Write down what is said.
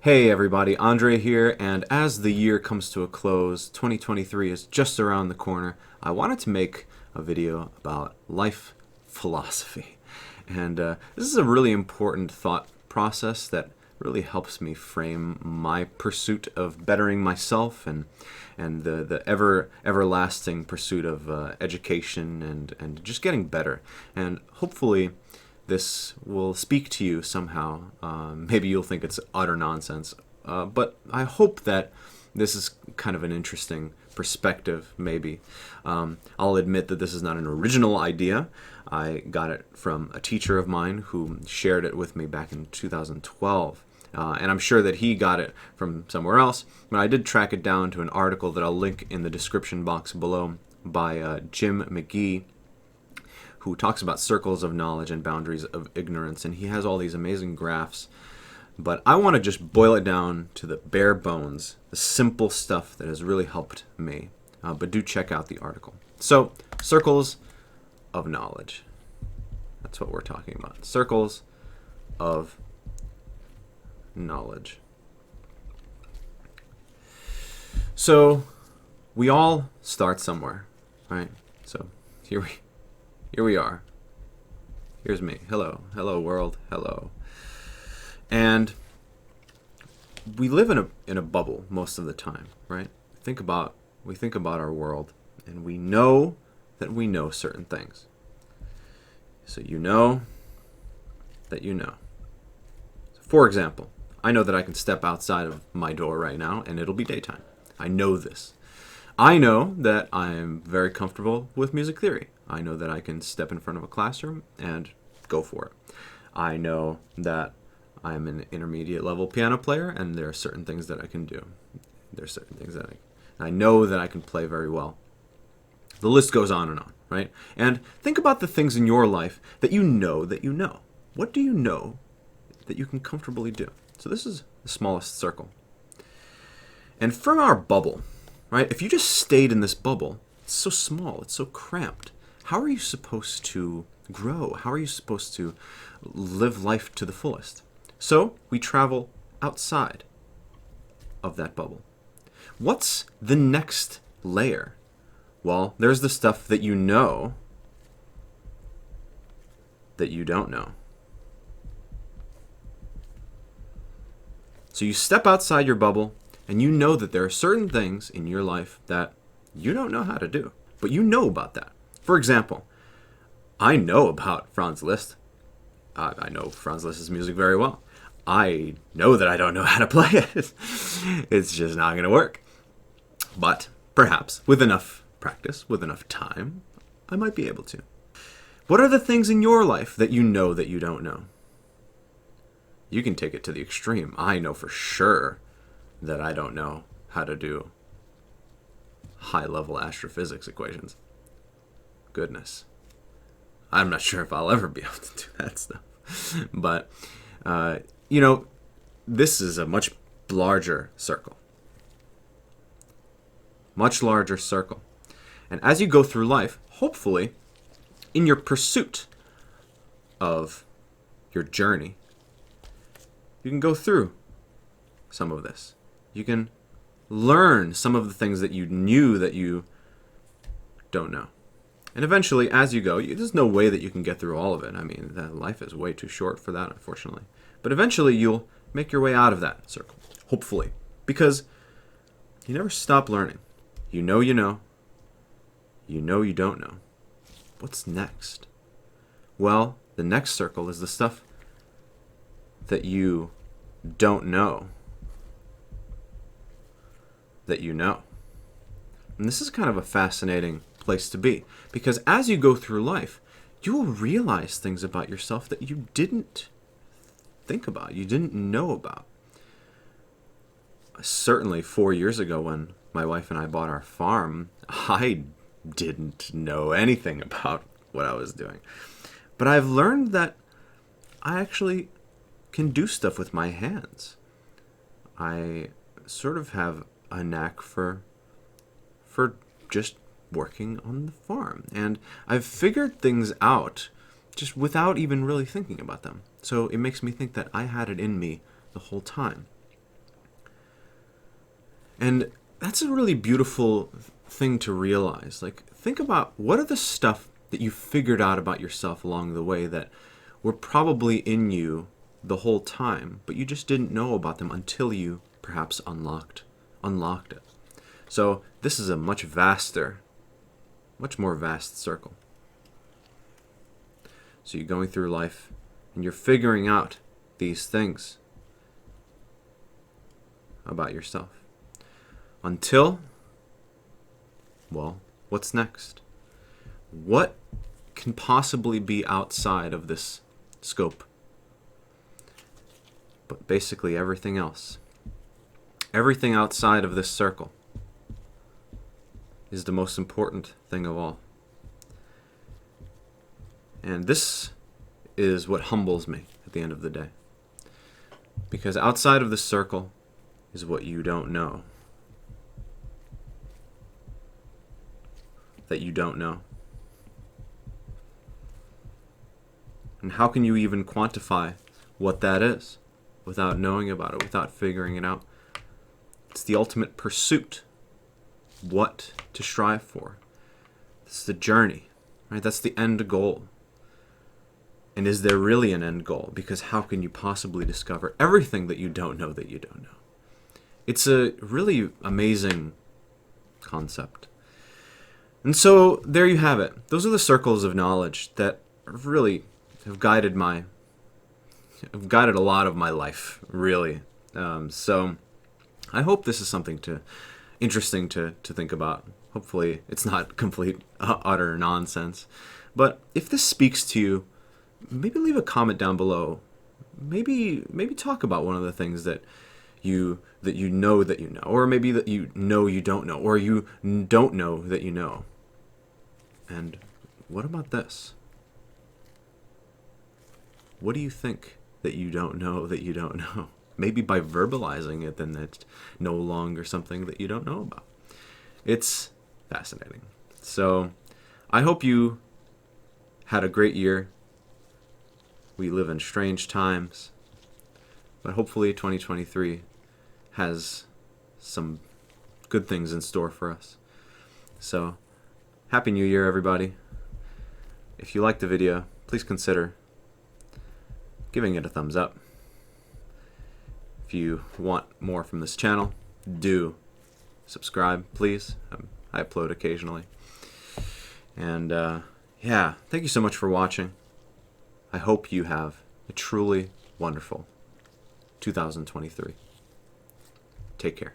Hey everybody, Andre here, and as the year comes to a close, 2023 is just around the corner. I wanted to make a video about life philosophy. And this is a really important thought process that really helps me frame my pursuit of bettering myself and the everlasting pursuit of education and just getting better. And hopefully this will speak to you somehow. Maybe you'll think it's utter nonsense, but I hope that this is kind of an interesting perspective, maybe. I'll admit that this is not an original idea. I got it from a teacher of mine who shared it with me back in 2012. And I'm sure that he got it from somewhere else, but I did track it down to an article that I'll link in the description box below by Jim McGee, who talks about circles of knowledge and boundaries of ignorance, and he has all these amazing graphs. But I want to just boil it down to the bare bones, the simple stuff that has really helped me. But do check out the article. So, circles of knowledge. That's what we're talking about. Circles of knowledge. So, we all start somewhere, right? So, here we are. Here's me. Hello. Hello, world. Hello. And we live in a bubble most of the time, right? We think about our world, and we know that we know certain things. So you know that you know. For example, I know that I can step outside of my door right now and it'll be daytime. I know this. I know that I'm very comfortable with music theory. I know that I can step in front of a classroom and go for it. I know that I'm an intermediate level piano player and there are certain things that I can do. There's certain things that I know that I can play very well. The list goes on, right? And think about the things in your life that you know that you know. What do you know that you can comfortably do? So this is the smallest circle. And from our bubble, right? If you just stayed in this bubble, it's so small, it's so cramped. How are you supposed to grow? How are you supposed to live life to the fullest? So we travel outside of that bubble. What's the next layer? Well, there's the stuff that you know that you don't know. So you step outside your bubble and you know that there are certain things in your life that you don't know how to do, but you know about that. For example, I know about Franz Liszt. I know Franz Liszt's music very well. I know that I don't know how to play it. It's just not going to work. But perhaps with enough practice, with enough time, I might be able to. What are the things in your life that you know that you don't know? You can take it to the extreme. I know for sure that I don't know how to do high-level astrophysics equations. Goodness. I'm not sure if I'll ever be able to do that stuff. But, this is a much larger circle. Much larger circle. And as you go through life, hopefully, in your pursuit of your journey, you can go through some of this. You can learn some of the things that you knew that you don't know. And eventually, as you go, there's no way that you can get through all of it. I mean, life is way too short for that, unfortunately. But eventually, you'll make your way out of that circle, hopefully. Because you never stop learning. You know you know. You know you don't know. What's next? Well, the next circle is the stuff that you don't know that you know. And this is kind of a fascinating place to be, because as you go through life, you will realize things about yourself that you didn't think about, you didn't know about. Certainly 4 years ago when my wife and I bought our farm, I didn't know anything about what I was doing. But I've learned that I actually can do stuff with my hands. I sort of have a knack for just working on the farm. And I've figured things out just without even really thinking about them. So it makes me think that I had it in me the whole time. And that's a really beautiful thing to realize. Like, think about what are the stuff that you figured out about yourself along the way that were probably in you the whole time, but you just didn't know about them until you perhaps unlocked it. So this is a much more vast circle. So you're going through life and you're figuring out these things about yourself. Until, well, what's next? What can possibly be outside of this scope? But basically everything else. Everything outside of this circle is the most important thing of all. And this is what humbles me at the end of the day. Because outside of the circle is what you don't know. That you don't know. And how can you even quantify what that is without knowing about it, without figuring it out? It's the ultimate pursuit. What to strive for. It's the journey, right? That's the end goal. And is there really an end goal? Because how can you possibly discover everything that you don't know that you don't know? It's a really amazing concept. And so there you have it. Those are the circles of knowledge that really have guided a lot of my life, really. So I hope this is something interesting to think about. Hopefully it's not complete, utter nonsense. But if this speaks to you, maybe leave a comment down below. Maybe talk about one of the things that you know, or maybe that you know you don't know, or you don't know that you know. And what about this? What do you think that you don't know that you don't know? Maybe by verbalizing it, then it's no longer something that you don't know about. It's fascinating. So I hope you had a great year. We live in strange times, but hopefully 2023 has some good things in store for us. So Happy New Year, everybody. If you liked the video, please consider giving it a thumbs up. If you want more from this channel, do subscribe, please. I upload occasionally. And yeah, thank you so much for watching. I hope you have a truly wonderful 2023. Take care.